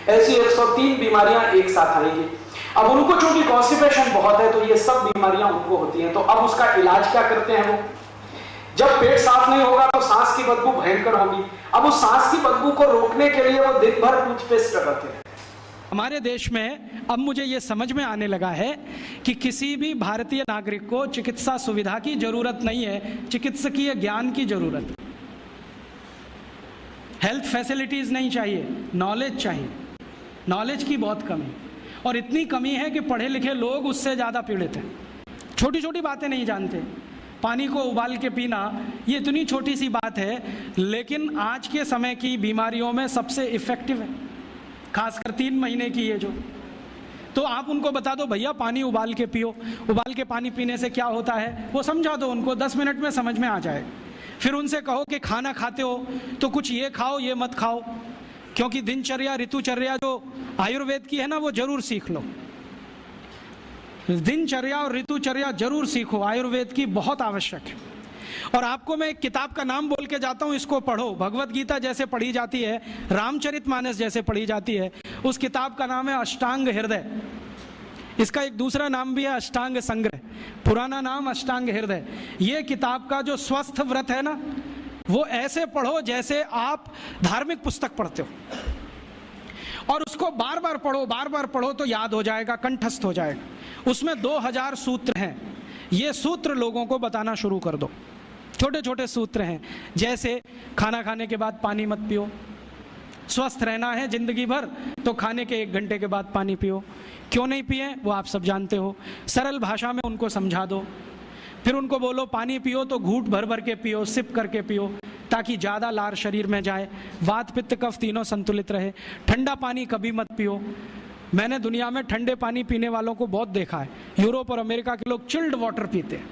ऐसी 103 बीमारियां एक साथ आएंगी। अब उनको चूंकि कॉन्स्टिपेशन बहुत है तो ये सब बीमारियां उनको होती हैं, तो अब उसका इलाज क्या करते हैं वो? जब पेट साफ नहीं होगा तो सांस की बदबू भयंकर होगी। अब उस सांस की बदबू को रोकने के लिए वो दिन भर टूथपेस्ट लगाते हैं। हमारे देश में अब मुझे ये समझ में आने लगा है कि किसी भी भारतीय नागरिक को चिकित्सा सुविधा की जरूरत नहीं है, चिकित्सकीय ज्ञान की जरूरत है। हेल्थ फैसिलिटीज नहीं चाहिए, नॉलेज चाहिए। नॉलेज की बहुत कमी, और इतनी कमी है कि पढ़े लिखे लोग उससे ज़्यादा पीड़ित हैं। छोटी छोटी बातें नहीं जानते। पानी को उबाल के पीना ये इतनी छोटी सी बात है, लेकिन आज के समय की बीमारियों में सबसे इफ़ेक्टिव है, खासकर 3 महीने की ये जो। तो आप उनको बता दो भैया पानी उबाल के पियो, उबाल के पानी पीने से क्या होता है वो समझा दो उनको, 10 मिनट में समझ में आ जाए। फिर उनसे कहो कि खाना खाते हो तो कुछ ये खाओ ये मत खाओ, क्योंकि दिनचर्या ऋतुचर्या जो आयुर्वेद की है ना वो जरूर सीख लो। दिनचर्या और ऋतुचर्या जरूर सीखो, आयुर्वेद की बहुत आवश्यक है। और आपको मैं एक किताब का नाम बोल के जाता हूं, इसको पढ़ो। भगवत गीता जैसे पढ़ी जाती है, रामचरितमानस जैसे पढ़ी जाती है, उस किताब का नाम है अष्टांग हृदय। इसका एक दूसरा नाम भी है अष्टांग संग्रह, पुराना नाम अष्टांग हृदय। ये किताब का जो स्वस्थ व्रत है ना, वो ऐसे पढ़ो जैसे आप धार्मिक पुस्तक पढ़ते हो, और उसको बार बार पढ़ो तो याद हो जाएगा, कंठस्थ हो जाएगा। उसमें 2000 सूत्र हैं। ये सूत्र लोगों को बताना शुरू कर दो। छोटे छोटे सूत्र हैं, जैसे खाना खाने के बाद पानी मत पियो, स्वस्थ रहना है जिंदगी भर तो खाने के 1 घंटे के बाद पानी पियो। क्यों नहीं पिए वो आप सब जानते हो, सरल भाषा में उनको समझा दो। फिर उनको बोलो पानी पियो तो घूंट भर भर के पियो, सिप करके पियो, ताकि ज़्यादा लार शरीर में जाए, वात पित्त कफ तीनों संतुलित रहे। ठंडा पानी कभी मत पियो। मैंने दुनिया में ठंडे पानी पीने वालों को बहुत देखा है। यूरोप और अमेरिका के लोग चिल्ड वाटर पीते हैं,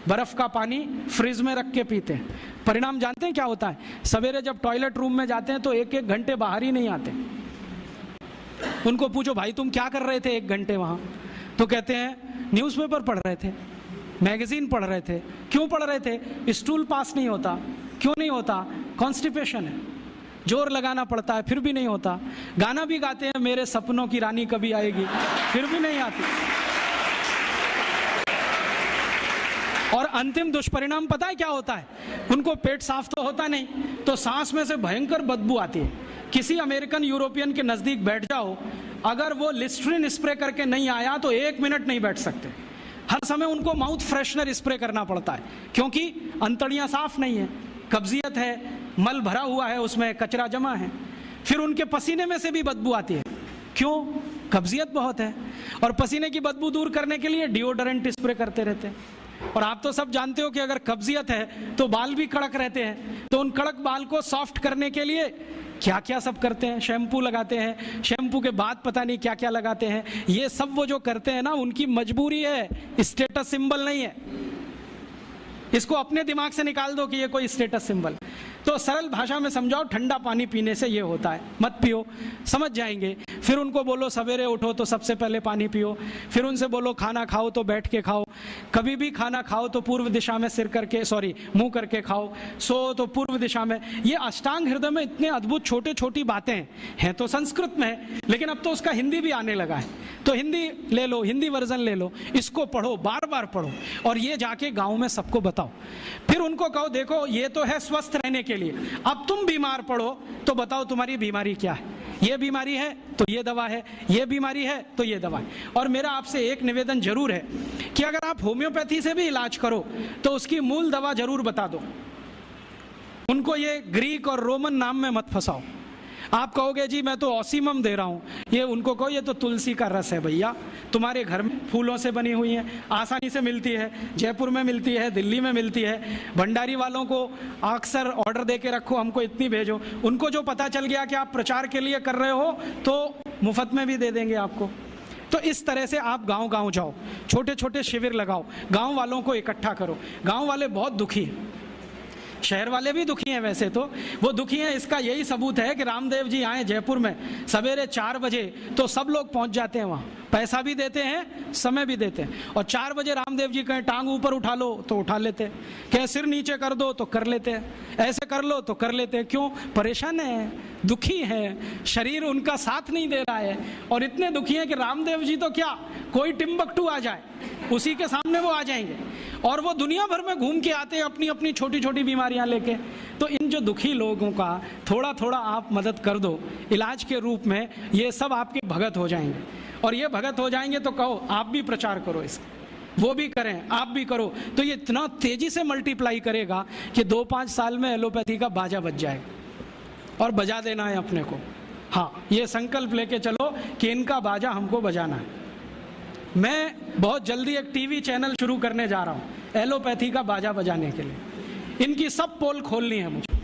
बर्फ का पानी फ्रिज में रख के पीते हैं। परिणाम जानते हैं क्या होता है? सवेरे जब टॉयलेट रूम में जाते हैं तो 1-1 घंटे बाहर ही नहीं आते। उनको पूछो भाई तुम क्या कर रहे थे 1 घंटे वहाँ? तो कहते हैं न्यूज़पेपर पढ़ रहे थे, मैगजीन पढ़ रहे थे। क्यों पढ़ रहे थे? स्टूल पास नहीं होता। क्यों नहीं होता? कॉन्स्टिपेशन है, जोर लगाना पड़ता है, फिर भी नहीं होता। गाना भी गाते हैं मेरे सपनों की रानी कभी आएगी, फिर भी नहीं आती। और अंतिम दुष्परिणाम पता है क्या होता है? उनको पेट साफ तो होता नहीं, तो सांस में से भयंकर बदबू आती है। किसी अमेरिकन यूरोपियन के नजदीक बैठ जाओ, अगर वो लिस्ट्रीन स्प्रे करके नहीं आया तो 1 मिनट नहीं बैठ सकते। हर समय उनको माउथ फ्रेशनर स्प्रे करना पड़ता है, क्योंकि अंतड़ियां साफ नहीं है, कब्जियत है, मल भरा हुआ है, उसमें कचरा जमा है। फिर उनके पसीने में से भी बदबू आती है। क्यों? कब्जियत बहुत है। और पसीने की बदबू दूर करने के लिए डिओडोरेंट स्प्रे करते रहते हैं। और आप तो सब जानते हो कि अगर कब्जियत है तो बाल भी कड़क रहते हैं, तो उन कड़क बाल को सॉफ्ट करने के लिए क्या क्या सब करते हैं। शैम्पू लगाते हैं, शैम्पू के बाद पता नहीं क्या क्या लगाते हैं। ये सब वो जो करते हैं ना, उनकी मजबूरी है, स्टेटस सिंबल नहीं है। इसको अपने दिमाग से निकाल दो कि ये कोई स्टेटस सिंबल। तो सरल भाषा में समझाओ, ठंडा पानी पीने से ये होता है, मत पियो, समझ जाएंगे। फिर उनको बोलो सवेरे उठो तो सबसे पहले पानी पियो। फिर उनसे बोलो खाना खाओ तो बैठ के खाओ, कभी भी खाना खाओ तो पूर्व दिशा में मुंह करके खाओ, सो तो पूर्व दिशा में। ये अष्टांग हृदय में इतने अद्भुत छोटे छोटी बातें हैं तो संस्कृत में, लेकिन अब तो उसका हिंदी भी आने लगा है। तो हिंदी ले लो, हिंदी वर्जन ले लो, इसको पढ़ो, बार बार पढ़ो, और ये जाके गाँव में सबको बताओ। फिर उनको कहो देखो ये तो है स्वस्थ रहने के लिए, अब तुम बीमार पड़ो तो बताओ तुम्हारी बीमारी क्या है। ये बीमारी है तो ये दवा है, ये बीमारी है तो ये दवा है। और मेरा आपसे एक निवेदन जरूर है कि अगर आप होम्योपैथी से भी इलाज करो तो उसकी मूल दवा जरूर बता दो। उनको ये ग्रीक और रोमन नाम में मत फंसाओ। आप कहोगे जी मैं तो ऑसीमम दे रहा हूँ, ये उनको कहो ये तो तुलसी का रस है भैया, तुम्हारे घर में फूलों से बनी हुई है, आसानी से मिलती है, जयपुर में मिलती है, दिल्ली में मिलती है। भंडारी वालों को अक्सर ऑर्डर दे के रखो, हमको इतनी भेजो। उनको जो पता चल गया कि आप प्रचार के लिए कर रहे हो तो मुफ्त में भी दे देंगे आपको। तो इस तरह से आप गाँव गाँव जाओ, छोटे छोटे शिविर लगाओ, गाँव वालों को इकट्ठा करो। गाँव वाले बहुत दुखी हैं, शहर वाले भी दुखी हैं। वैसे तो वो दुखी हैं, इसका यही सबूत है कि रामदेव जी आए जयपुर में सवेरे 4 बजे तो सब लोग पहुंच जाते हैं वहाँ। पैसा भी देते हैं, समय भी देते हैं। और 4 बजे रामदेव जी कहें टांग ऊपर उठा लो तो उठा लेते हैं, कहें सिर नीचे कर दो तो कर लेते हैं, ऐसे कर लो तो कर लेते हैं। क्यों? परेशान है, दुखी है, शरीर उनका साथ नहीं दे रहा है। और इतने दुखी हैं कि रामदेव जी तो क्या, कोई टिम्बकटू आ जाए उसी के सामने वो आ जाएंगे, और वो दुनिया भर में घूम के आते हैं अपनी अपनी छोटी छोटी बीमारियां लेके। तो इन जो दुखी लोगों का थोड़ा थोड़ा आप मदद कर दो इलाज के रूप में, ये सब आपके भगत हो जाएंगे। और ये भगत हो जाएंगे तो कहो आप भी प्रचार करो इसका, वो भी करें, आप भी करो, तो ये इतना तेजी से मल्टीप्लाई करेगा कि 2-5 साल में एलोपैथी का बाजा बज जाएगा। और बजा देना है अपने को, हाँ, ये संकल्प लेके चलो कि इनका बाजा हमको बजाना है। मैं बहुत जल्दी एक टीवी चैनल शुरू करने जा रहा हूँ एलोपैथी का बाजा बजाने के लिए। इनकी सब पोल खोलनी है मुझे,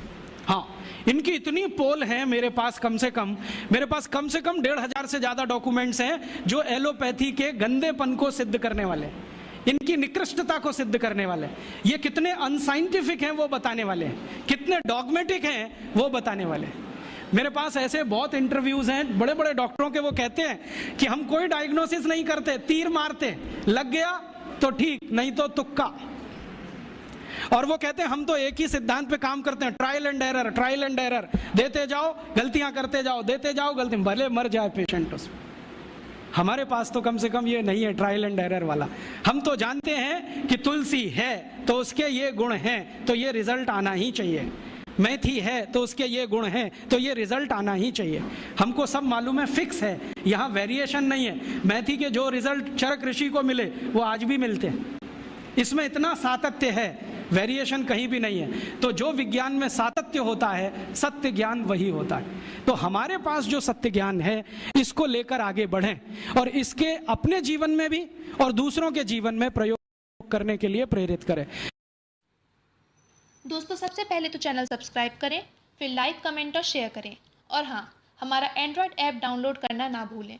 हाँ, इनकी इतनी पोल है मेरे पास कम से कम 1,500 से ज़्यादा डॉक्यूमेंट्स हैं जो एलोपैथी के गंदेपन को सिद्ध करने वाले, इनकी निकृष्टता को सिद्ध करने वाले। ये कितने अनसाइंटिफिक हैं वो बताने वाले हैं, कितने डॉगमेटिक हैं वो बताने वाले हैं। मेरे पास ऐसे बहुत इंटरव्यूज हैं बड़े बड़े डॉक्टरों के, वो कहते हैं कि हम कोई डायग्नोसिस नहीं करते, तीर मारते, लग गया तो ठीक, नहीं तो तुक्का। और वो कहते हैं हम तो एक ही सिद्धांत पे काम करते हैं, ट्रायल एंड एरर, देते जाओ गलतियां करते जाओ, देते जाओ गलती, भले मर जाए पेशेंट उसमें। हमारे पास तो कम से कम ये नहीं है ट्रायल एंड एरर वाला। हम तो जानते हैं कि तुलसी है तो उसके ये गुण हैं तो ये रिजल्ट आना ही चाहिए, मेथी है तो उसके ये गुण हैं तो ये रिजल्ट आना ही चाहिए। हमको सब मालूम है, फिक्स है, यहाँ वेरिएशन नहीं है। मेथी के जो रिजल्ट चरक ऋषि को मिले वो आज भी मिलते हैं, इसमें इतना सातत्य है, वेरिएशन कहीं भी नहीं है। तो जो विज्ञान में सातत्य होता है, सत्य ज्ञान वही होता है। तो हमारे पास जो सत्य ज्ञान है इसको लेकर आगे बढ़ें और इसके अपने जीवन में भी और दूसरों के जीवन में प्रयोग करने के लिए प्रेरित करें। दोस्तों, सबसे पहले तो चैनल सब्सक्राइब करें, फिर लाइक, कमेंट और शेयर करें। और हाँ, हमारा एंड्रॉयड ऐप डाउनलोड करना ना भूलें।